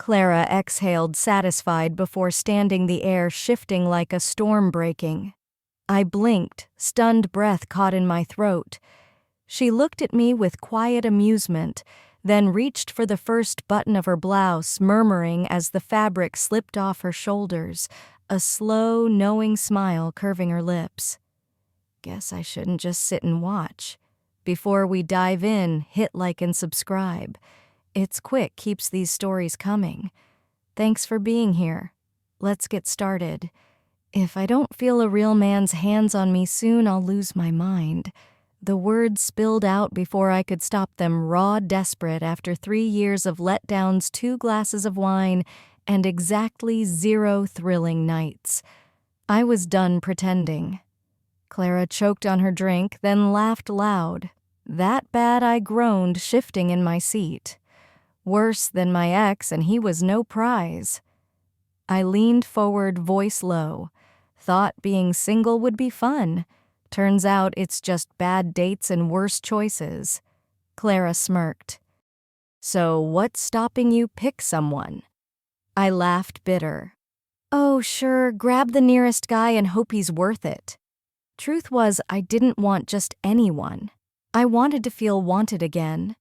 Clara exhaled, satisfied, before standing, the air shifting like a storm breaking. I blinked, stunned breath caught in my throat. She looked at me with quiet amusement, then reached for the first button of her blouse, murmuring as the fabric slipped off her shoulders, a slow, knowing smile curving her lips. Guess I shouldn't just sit and watch. Before we dive in, hit like and subscribe. It's quick, keeps these stories coming. Thanks for being here. Let's get started. If I don't feel a real man's hands on me soon, I'll lose my mind. The words spilled out before I could stop them, raw, desperate, after 3 years of letdowns, 2 glasses of wine, and exactly 0 thrilling nights. I was done pretending. Clara choked on her drink, then laughed loud. That bad, I groaned, shifting in my seat. Worse than my ex, and he was no prize. I leaned forward, voice low. Thought being single would be fun. Turns out it's just bad dates and worse choices. Clara smirked. So what's stopping you? Pick someone. I laughed, bitter. Oh, sure, grab the nearest guy and hope he's worth it. Truth was, I didn't want just anyone. I wanted to feel wanted again.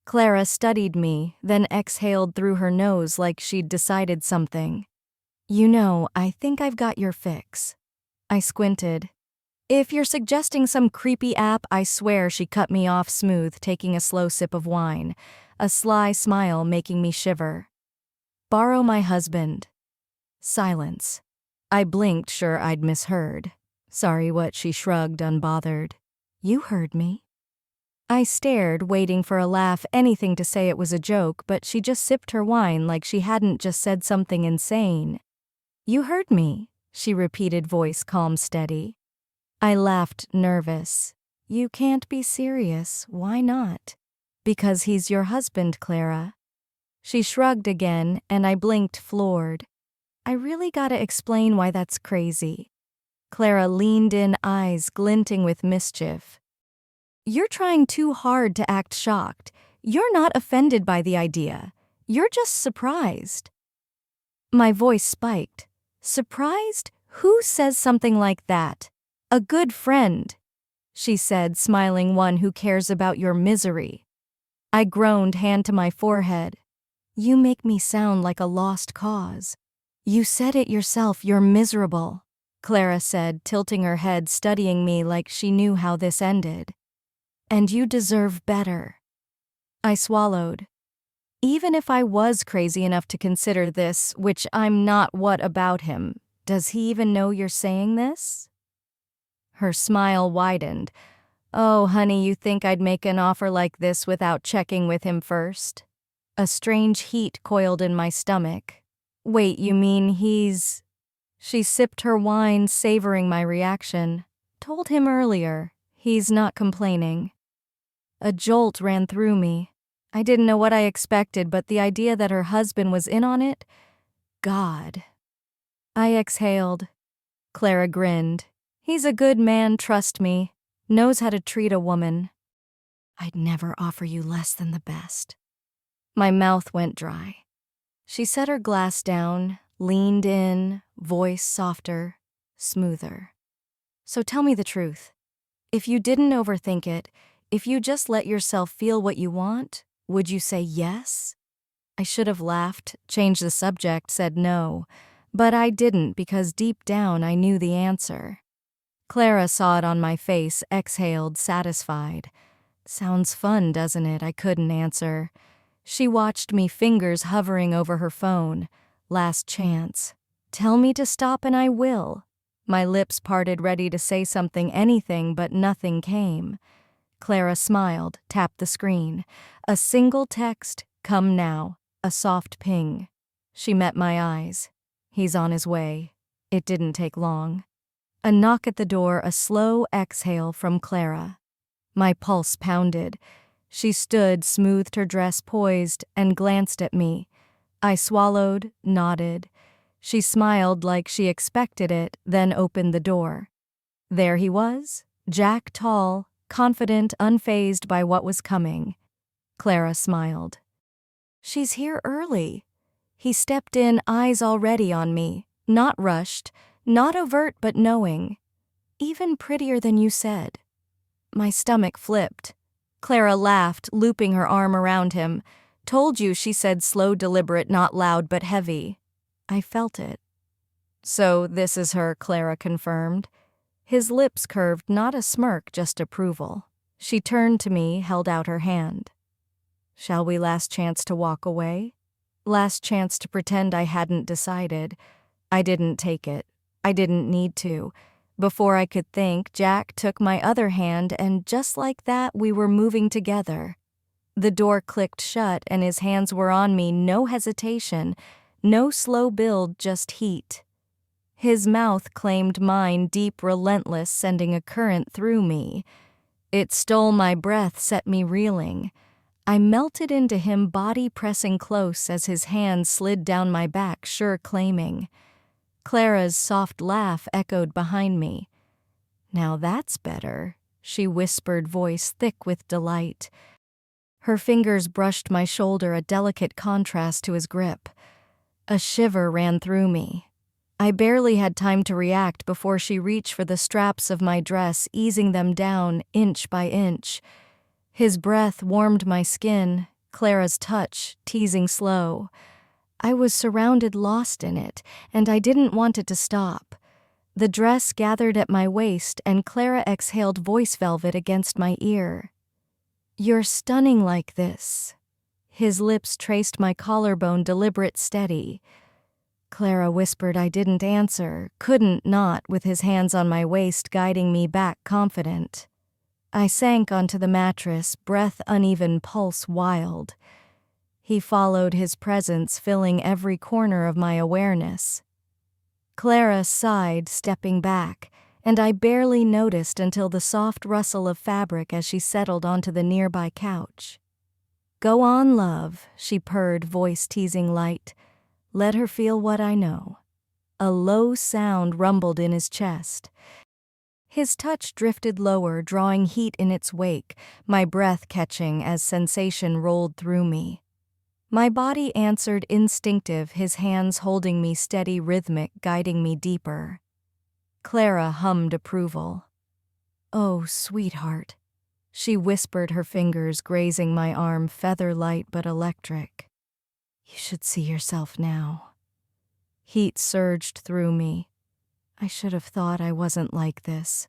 Clara studied me, then exhaled through her nose like she'd decided something. You know, I think I've got your fix. I squinted. If you're suggesting some creepy app, I swear. She cut me off smooth, taking a slow sip of wine, a sly smile making me shiver. Borrow my husband. Silence. I blinked, sure I'd misheard. Sorry, what? She shrugged, unbothered. You heard me. I stared, waiting for a laugh, anything to say it was a joke, but she just sipped her wine like she hadn't just said something insane. You heard me, she repeated, voice calm, steady. I laughed, nervous. You can't be serious. Why not? Because he's your husband, Clara. She shrugged again, and I blinked, floored. I really gotta explain why that's crazy. Clara leaned in, eyes glinting with mischief. You're trying too hard to act shocked. You're not offended by the idea. You're just surprised. My voice spiked. Surprised? Who says something like that? A good friend, she said, smiling, one who cares about your misery. I groaned, hand to my forehead. You make me sound like a lost cause. You said it yourself, you're miserable, Clara said, tilting her head, studying me like she knew how this ended. And you deserve better. I swallowed. Even if I was crazy enough to consider this, which I'm not, what about him? Does he even know you're saying this? Her smile widened. Oh, honey, you think I'd make an offer like this without checking with him first? A strange heat coiled in my stomach. Wait, you mean he's... She sipped her wine, savoring my reaction. Told him earlier. He's not complaining. A jolt ran through me. I didn't know what I expected, but the idea that her husband was in on it? God. I exhaled. Clara grinned. He's a good man, trust me. Knows how to treat a woman. I'd never offer you less than the best. My mouth went dry. She set her glass down, leaned in, voice softer, smoother. So tell me the truth. If you didn't overthink it, if you just let yourself feel what you want, would you say yes? I should have laughed, changed the subject, said no. But I didn't, because deep down I knew the answer. Clara saw it on my face, exhaled, satisfied. Sounds fun, doesn't it? I couldn't answer. She watched me, fingers hovering over her phone. Last chance. Tell me to stop and I will. My lips parted, ready to say something, anything, but nothing came. Clara smiled, tapped the screen. A single text, come now, a soft ping. She met my eyes. He's on his way. It didn't take long. A knock at the door, a slow exhale from Clara. My pulse pounded. She stood, smoothed her dress, poised, and glanced at me. I swallowed, nodded. She smiled like she expected it, then opened the door. There he was, Jack, tall, confident, unfazed by what was coming. Clara smiled. She's here early. He stepped in, eyes already on me, not rushed, not overt but knowing. Even prettier than you said. My stomach flipped. Clara laughed, looping her arm around him. Told you, she said, slow, deliberate, not loud but heavy. I felt it. So this is her, Clara confirmed. His lips curved, not a smirk, just approval. She turned to me, held out her hand. Shall we last chance to walk away? Last chance to pretend I hadn't decided. I didn't take it. I didn't need to. Before I could think, Jack took my other hand, and just like that, we were moving together. The door clicked shut, and his hands were on me, no hesitation, no slow build, just heat. His mouth claimed mine, deep, relentless, sending a current through me. It stole my breath, set me reeling. I melted into him, body pressing close as his hands slid down my back, sure claiming. Clara's soft laugh echoed behind me. Now that's better, she whispered, voice thick with delight. Her fingers brushed my shoulder, a delicate contrast to his grip. A shiver ran through me. I barely had time to react before she reached for the straps of my dress, easing them down inch by inch. His breath warmed my skin, Clara's touch, teasing slow. I was surrounded, lost in it, and I didn't want it to stop. The dress gathered at my waist, and Clara exhaled voice velvet against my ear. You're stunning like this. His lips traced my collarbone, deliberate, steady. Clara whispered. I didn't answer, couldn't not, with his hands on my waist, guiding me back, confident. I sank onto the mattress, breath uneven, pulse wild. He followed, his presence filling every corner of my awareness. Clara sighed, stepping back, and I barely noticed until the soft rustle of fabric as she settled onto the nearby couch. Go on, love, she purred, voice teasing light. Let her feel what I know. A low sound rumbled in his chest. His touch drifted lower, drawing heat in its wake, my breath catching as sensation rolled through me. My body answered, instinctive, his hands holding me steady, rhythmic, guiding me deeper. Clara hummed approval. Oh, sweetheart, she whispered, her fingers grazing my arm, feather light but electric. You should see yourself now. Heat surged through me. I should have thought I wasn't like this.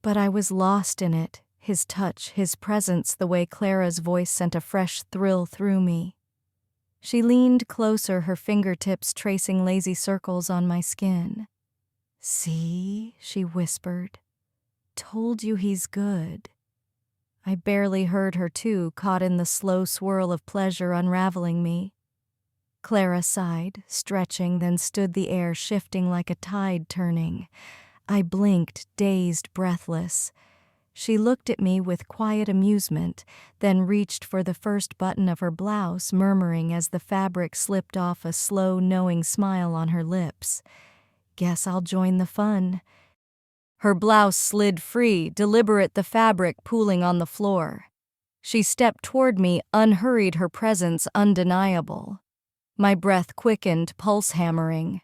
But I was lost in it, his touch, his presence, the way Clara's voice sent a fresh thrill through me. She leaned closer, her fingertips tracing lazy circles on my skin. See, she whispered. Told you he's good. I barely heard her too, caught in the slow swirl of pleasure unraveling me. Clara sighed, stretching, then stood the air, shifting like a tide turning. I blinked, dazed, breathless. She looked at me with quiet amusement, then reached for the first button of her blouse, murmuring as the fabric slipped off, a slow, knowing smile on her lips. Guess I'll join the fun. Her blouse slid free, deliberate, the fabric pooling on the floor. She stepped toward me, unhurried, her presence undeniable. My breath quickened, pulse hammering.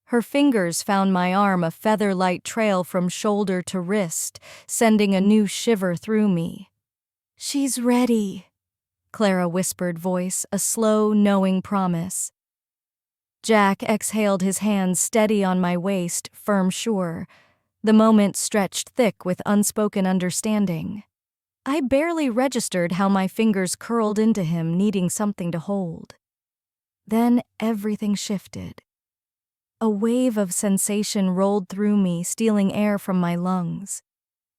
Her fingers found my arm, a feather-light trail from shoulder to wrist, sending a new shiver through me. She's ready, Clara whispered, voice, a slow, knowing promise. Jack exhaled, his hands steady on my waist, firm, sure. The moment stretched thick with unspoken understanding. I barely registered how my fingers curled into him, needing something to hold. Then everything shifted. A wave of sensation rolled through me, stealing air from my lungs.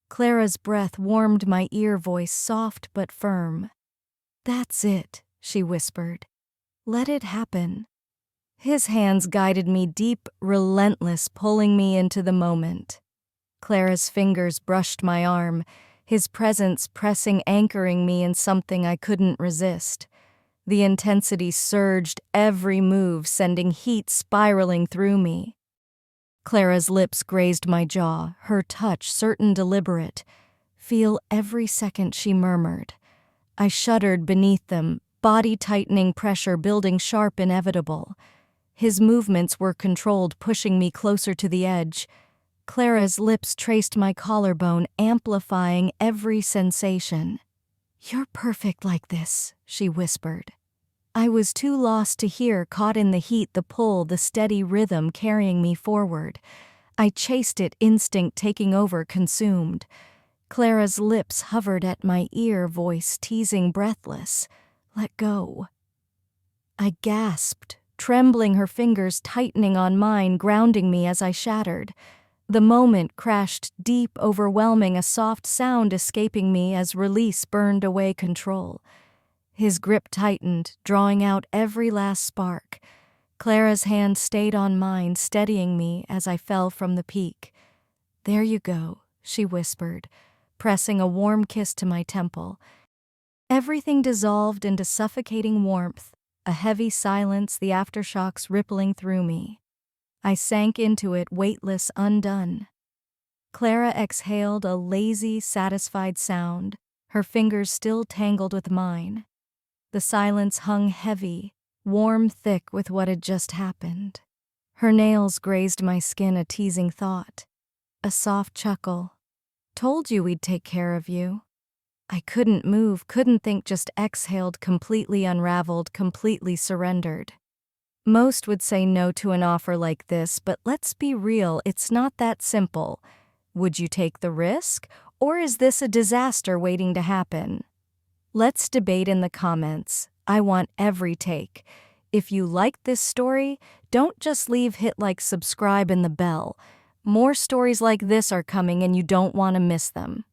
Clara's breath warmed my ear, voice soft but firm. That's it, she whispered. Let it happen. His hands guided me deep, relentless, pulling me into the moment. Clara's fingers brushed my arm, his presence pressing, anchoring me in something I couldn't resist. The intensity surged, every move sending heat spiraling through me. Clara's lips grazed my jaw, her touch certain, deliberate. Feel every second, she murmured. I shuddered beneath them, body tightening, pressure building sharp, inevitable. His movements were controlled, pushing me closer to the edge. Clara's lips traced my collarbone, amplifying every sensation. "You're perfect like this," she whispered. I was too lost to hear, caught in the heat, the pull, the steady rhythm carrying me forward. I chased it, instinct taking over, consumed. Clara's lips hovered at my ear, voice teasing, breathless. "Let go." I gasped, trembling, her fingers tightening on mine, grounding me as I shattered. The moment crashed deep, overwhelming, a soft sound escaping me as release burned away control. His grip tightened, drawing out every last spark. Clara's hand stayed on mine, steadying me as I fell from the peak. "There you go," she whispered, pressing a warm kiss to my temple. Everything dissolved into suffocating warmth, a heavy silence, the aftershocks rippling through me. I sank into it, weightless, undone. Clara exhaled a lazy, satisfied sound, her fingers still tangled with mine. The silence hung heavy, warm, thick with what had just happened. Her nails grazed my skin, a teasing thought. A soft chuckle. "Told you we'd take care of you." I couldn't move, couldn't think, just exhaled, completely unraveled, completely surrendered. Most would say no to an offer like this, but let's be real, it's not that simple. Would you take the risk, or is this a disaster waiting to happen? Let's debate in the comments. I want every take. If you liked this story, don't just leave, hit like, subscribe, and the bell. More stories like this are coming and you don't want to miss them.